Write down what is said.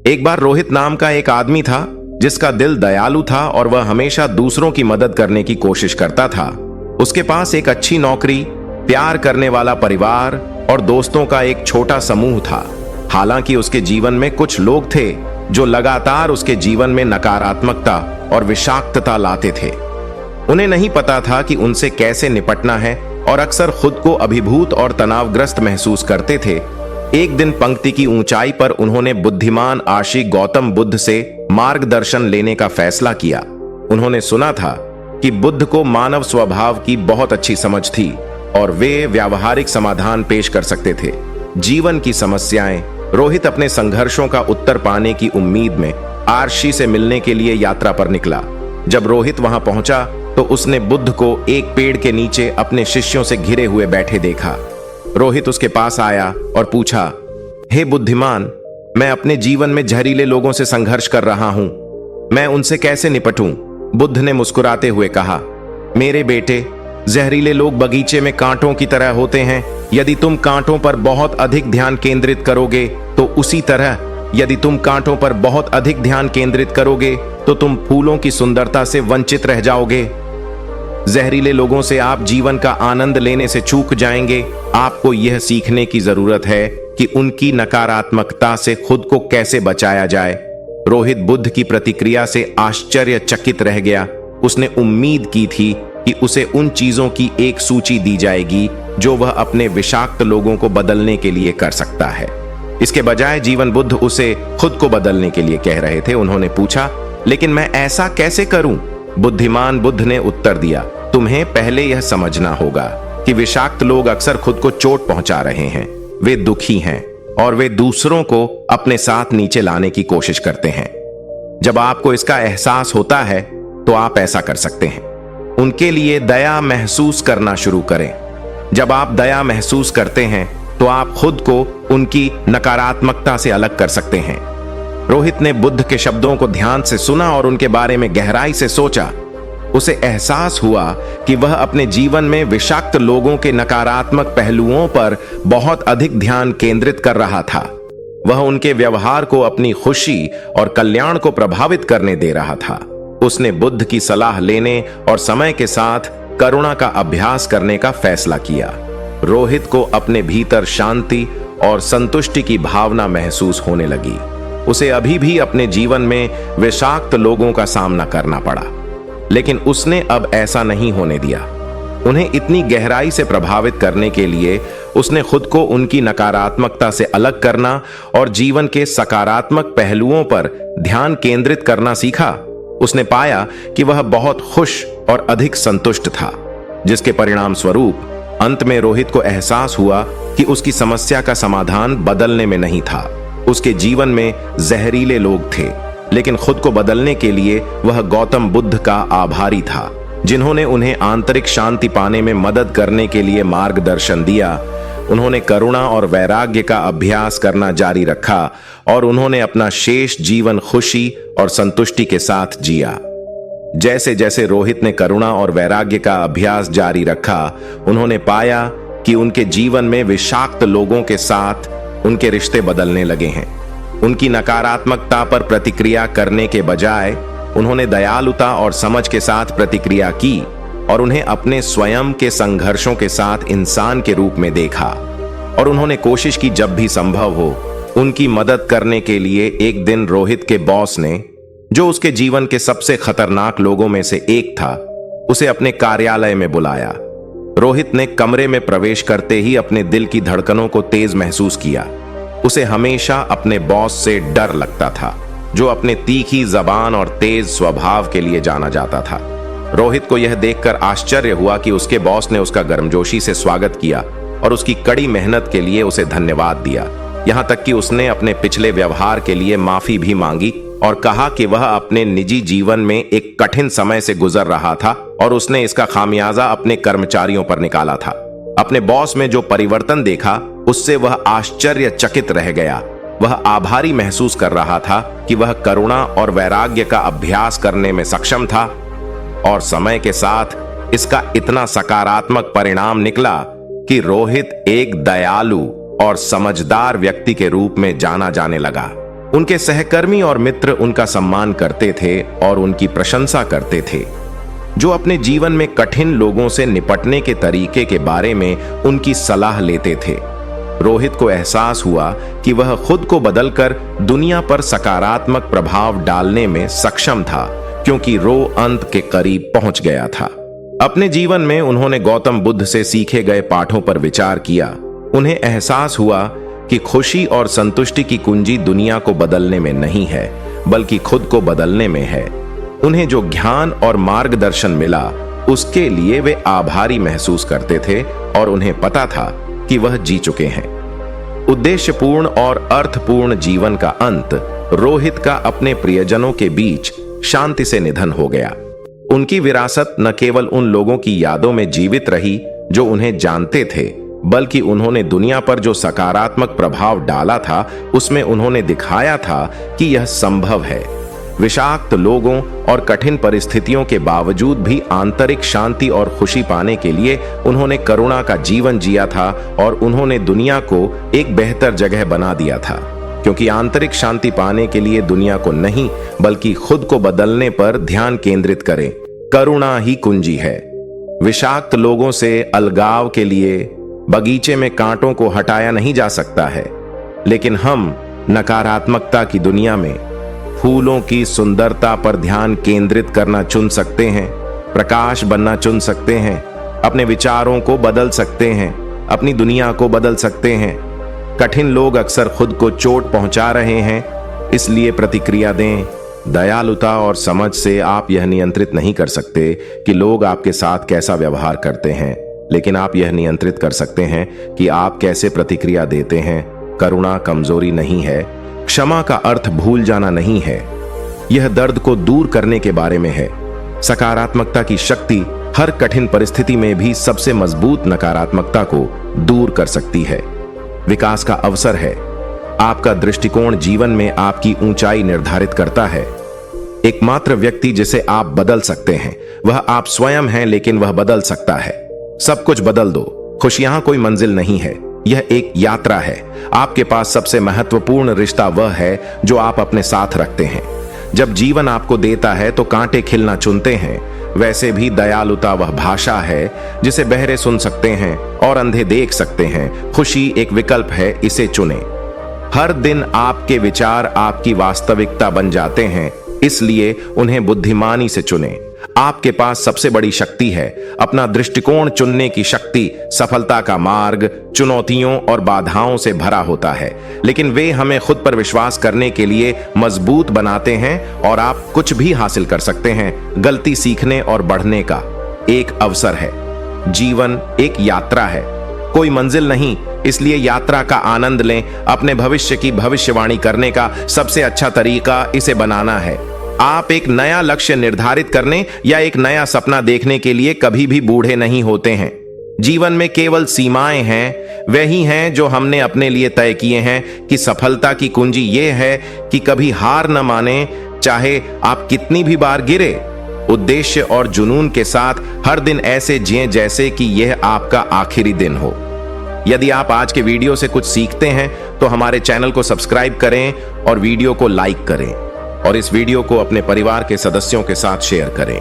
एक बार रोहित नाम का एक आदमी था जिसका दिल दयालु था और वह हमेशा दूसरों की मदद करने की कोशिश करता था। उसके पास एक अच्छी नौकरी, प्यार करने वाला परिवार और दोस्तों का एक छोटा समूह था। हालांकि उसके जीवन में कुछ लोग थे जो लगातार उसके जीवन में नकारात्मकता और विषाक्तता लाते थे। उन्हें नहीं पता था कि उनसे कैसे निपटना है और अक्सर खुद को अभिभूत और तनावग्रस्त महसूस करते थे। एक दिन पंक्ति की ऊंचाई पर उन्होंने बुद्धिमान आशी गौतम बुद्ध से मार्गदर्शन लेने का फैसला किया। उन्होंने सुना था कि बुद्ध को मानव स्वभाव की बहुत अच्छी समझ थी और वे व्यावहारिक समाधान पेश कर सकते थे। जीवन की समस्याएं। रोहित अपने संघर्षों का उत्तर पाने की उम्मीद में आर्शी से मिलने के लिए यात्रा पर निकला। जब रोहित वहां पहुंचा तो उसने बुद्ध को एक पेड़ के नीचे अपने शिष्यों से घिरे हुए बैठे देखा। रोहित उसके पास आया और पूछा, हे बुद्धिमान, मैं अपने जीवन में जहरीले लोगों से संघर्ष कर रहा हूं, मैं उनसे कैसे निपटूं? बुद्ध ने मुस्कुराते हुए कहा, मेरे बेटे, जहरीले लोग बगीचे में कांटों की तरह होते हैं। यदि तुम कांटों पर बहुत अधिक ध्यान केंद्रित करोगे तो उसी तरह यदि तुम कांटों पर बहुत अधिक ध्यान केंद्रित करोगे तो तुम फूलों की सुंदरता से वंचित रह जाओगे। जहरीले लोगों से आप जीवन का आनंद लेने से चूक जाएंगे। आपको यह सीखने की जरूरत है कि उनकी नकारात्मकता से खुद को कैसे बचाया जाए। रोहित बुद्ध की प्रतिक्रिया से आश्चर्यचकित रह गया। उसने उम्मीद की थी कि उसे उन चीजों की एक सूची दी जाएगी जो वह अपने विषाक्त लोगों को बदलने के लिए कर सकता है। इसके बजाय जीवन बुद्ध उसे खुद को बदलने के लिए कह रहे थे। उन्होंने पूछा, लेकिन मैं ऐसा कैसे करूं? बुद्धिमान बुद्ध ने उत्तर दिया, तुम्हें पहले यह समझना होगा कि विषाक्त लोग अक्सर खुद को चोट पहुंचा रहे हैं। वे दुखी हैं और वे दूसरों को अपने साथ नीचे लाने की कोशिश करते हैं। जब आपको इसका एहसास होता है तो आप ऐसा कर सकते हैं, उनके लिए दया महसूस करना शुरू करें। जब आप दया महसूस करते हैं तो आप खुद को उनकी नकारात्मकता से अलग कर सकते हैं। रोहित ने बुद्ध के शब्दों को ध्यान से सुना और उनके बारे में गहराई से सोचा। उसे एहसास हुआ कि वह अपने जीवन में विषाक्त लोगों के नकारात्मक पहलुओं पर बहुत अधिक ध्यान केंद्रित कर रहा था। वह उनके व्यवहार को अपनी खुशी और कल्याण को प्रभावित करने दे रहा था। उसने बुद्ध की सलाह लेने और समय के साथ करुणा का अभ्यास करने का फैसला किया। रोहित को अपने भीतर शांति और संतुष्टि की भावना महसूस होने लगी। उसे अभी भी अपने जीवन में विषाक्त लोगों का सामना करना पड़ा, लेकिन उसने अब ऐसा नहीं होने दिया। उन्हें इतनी गहराई से प्रभावित करने के लिए उसने खुद को उनकी नकारात्मकता से अलग करना और जीवन के सकारात्मक पहलुओं पर ध्यान केंद्रित करना सीखा। उसने पाया कि वह बहुत खुश और अधिक संतुष्ट था, जिसके परिणाम स्वरूप अंत में रोहित को एहसास हुआ कि उसकी समस्या का समाधान बदलने में नहीं था। उसके जीवन में जहरीले लोग थे, लेकिन खुद को बदलने के लिए वह गौतम बुद्ध का आभारी था, जिन्होंने उन्हें आंतरिक शांति पाने में मदद करने के लिए मार्गदर्शन दिया। उन्होंने करुणा और वैराग्य का अभ्यास करना जारी रखा और उन्होंने अपना शेष जीवन खुशी और संतुष्टि के साथ जिया। जैसे जैसे रोहित ने करुणा और वैराग्य का अभ्यास जारी रखा, उन्होंने पाया कि उनके जीवन में विषाक्त लोगों के साथ उनके रिश्ते बदलने लगे हैं। उनकी नकारात्मकता पर प्रतिक्रिया करने के बजाय उन्होंने दयालुता और समझ के साथ प्रतिक्रिया की और उन्हें अपने स्वयं के संघर्षों के साथ इंसान के रूप में देखा। और उन्होंने कोशिश की, जब भी संभव हो, उनकी मदद करने के लिए। एक दिन रोहित के बॉस ने, जो उसके जीवन के सबसे खतरनाक लोगों में से एक था, उसे अपने कार्यालय में बुलाया। रोहित ने कमरे में प्रवेश करते ही अपने दिल की धड़कनों को तेज महसूस किया। उसे हमेशा अपने बॉस से डर लगता था, जो अपने तीखी जबान और तेज स्वभाव के लिए जाना जाता था। रोहित को यह देखकर आश्चर्य हुआ कि उसके बॉस ने उसका गर्मजोशी से स्वागत किया और उसकी कड़ी मेहनत के लिए उसे धन्यवाद दिया। यहां तक कि उसने अपने पिछले व्यवहार के लिए माफी भी मांगी और कहा कि वह अपने निजी जीवन में एक कठिन समय से गुजर रहा था और उसने इसका खामियाजा अपने कर्मचारियों पर निकाला था। अपने बॉस में जो परिवर्तन देखा, उससे वह आश्चर्यचकित रह गया। वह आभारी महसूस कर रहा था कि वह करुणा और वैराग्य का अभ्यास करने में सक्षम था और समय के साथ इसका इतना सकारात्मक परिणाम निकला कि रोहित एक दयालु और समझदार व्यक्ति के रूप में जाना जाने लगा। उनके सहकर्मी और मित्र उनका सम्मान करते थे और उनकी प्रशंसा करते थे। जो अपने जीवन में कठिन लोगों से निपटने के तरीके के बारे में उनकी सलाह लेते थे। रोहित को एहसास हुआ कि वह खुद को बदलकर दुनिया पर सकारात्मक प्रभाव डालने में सक्षम था, क्योंकि रो अंत के करीब पहुंच गया था। अपने जीवन में उन्होंने गौतम बुद्ध से सीखे गए पाठों पर विचार किया। उन्हें एहसास हुआ कि खुशी और संतुष्टि की कुंजी दुनिया को बदलने में नहीं है, बल्कि खुद को बदलने में है। उन्हें जो ज्ञान और मार्गदर्शन मिला, उसके लिए वे आभारी महसूस करते थे और उन्हें पता था कि वह जी चुके हैं। उद्देश्यपूर्ण और अर्थपूर्ण जीवन का अंत रोहित का अपने प्रियजनों के बीच शांति से निधन हो गया। उनकी विरासत न केवल उन लोगों की यादों में जीवित रही जो उन्हें जानते थे, बल्कि उन्होंने दुनिया पर जो सकारात्मक प्रभाव डाला था, उसमें उन्होंने दिखाया था कि यह संभव है। विषाक्त लोगों और कठिन परिस्थितियों के बावजूद भी आंतरिक शांति और खुशी पाने के लिए उन्होंने करुणा का जीवन जिया था और उन्होंने दुनिया को एक बेहतर जगह बना दिया था। क्योंकि आंतरिक शांति पाने के लिए दुनिया को नहीं, बल्कि खुद को बदलने पर ध्यान केंद्रित करें। करुणा ही कुंजी है। विषाक्त लोगों से अलगाव के लिए बगीचे में कांटों को हटाया नहीं जा सकता है, लेकिन हम नकारात्मकता की दुनिया में फूलों की सुंदरता पर ध्यान केंद्रित करना चुन सकते हैं, प्रकाश बनना चुन सकते हैं, अपने विचारों को बदल सकते हैं, अपनी दुनिया को बदल सकते हैं। कठिन लोग अक्सर खुद को चोट पहुंचा रहे हैं, इसलिए प्रतिक्रिया दें। दयालुता और समझ से आप यह नियंत्रित नहीं कर सकते कि लोग आपके साथ कैसा व्यवहार करते हैं, लेकिन आप यह नियंत्रित कर सकते हैं कि आप कैसे प्रतिक्रिया देते हैं। करुणा कमजोरी नहीं है। क्षमा का अर्थ भूल जाना नहीं है। यह दर्द को दूर करने के बारे में है। सकारात्मकता की शक्ति हर कठिन परिस्थिति में भी सबसे मजबूत नकारात्मकता को दूर कर सकती है। विकास का अवसर है। आपका दृष्टिकोण जीवन में आपकी ऊंचाई निर्धारित करता है। एकमात्र व्यक्ति जिसे आप बदल सकते हैं वह आप स्वयं हैं, लेकिन वह बदल सकता है। सब कुछ बदल दो। खुशियां कोई मंजिल नहीं है, यह एक यात्रा है। आपके पास सबसे महत्वपूर्ण रिश्ता वह है जो आप अपने साथ रखते हैं। जब जीवन आपको देता है तो कांटे खिलना चुनते हैं। वैसे भी दयालुता वह भाषा है जिसे बहरे सुन सकते हैं और अंधे देख सकते हैं। खुशी एक विकल्प है, इसे चुनें। हर दिन आपके विचार आपकी वास्तविकता बन जाते हैं, इसलिए उन्हें बुद्धिमानी से चुनें। आपके पास सबसे बड़ी शक्ति है, अपना दृष्टिकोण चुनने की शक्ति। सफलता का मार्ग चुनौतियों और बाधाओं से भरा होता है, लेकिन वे हमें खुद पर विश्वास करने के लिए मजबूत बनाते हैं और आप कुछ भी हासिल कर सकते हैं। गलती सीखने और बढ़ने का एक अवसर है। जीवन एक यात्रा है, कोई मंजिल नहीं, इसलिए यात्रा का आनंद लें। अपने भविष्य की भविष्यवाणी करने का सबसे अच्छा तरीका इसे बनाना है। आप एक नया लक्ष्य निर्धारित करने या एक नया सपना देखने के लिए कभी भी बूढ़े नहीं होते हैं। जीवन में केवल सीमाएं हैं, वही हैं जो हमने अपने लिए तय किए हैं कि सफलता की कुंजी ये है कि कभी हार न माने, चाहे आप कितनी भी बार गिरे। उद्देश्य और जुनून के साथ हर दिन ऐसे जिएं जैसे कि यह आपका आखिरी दिन हो। यदि आप आज के वीडियो से कुछ सीखते हैं तो हमारे चैनल को सब्सक्राइब करें और वीडियो को लाइक करें और इस वीडियो को अपने परिवार के सदस्यों के साथ शेयर करें।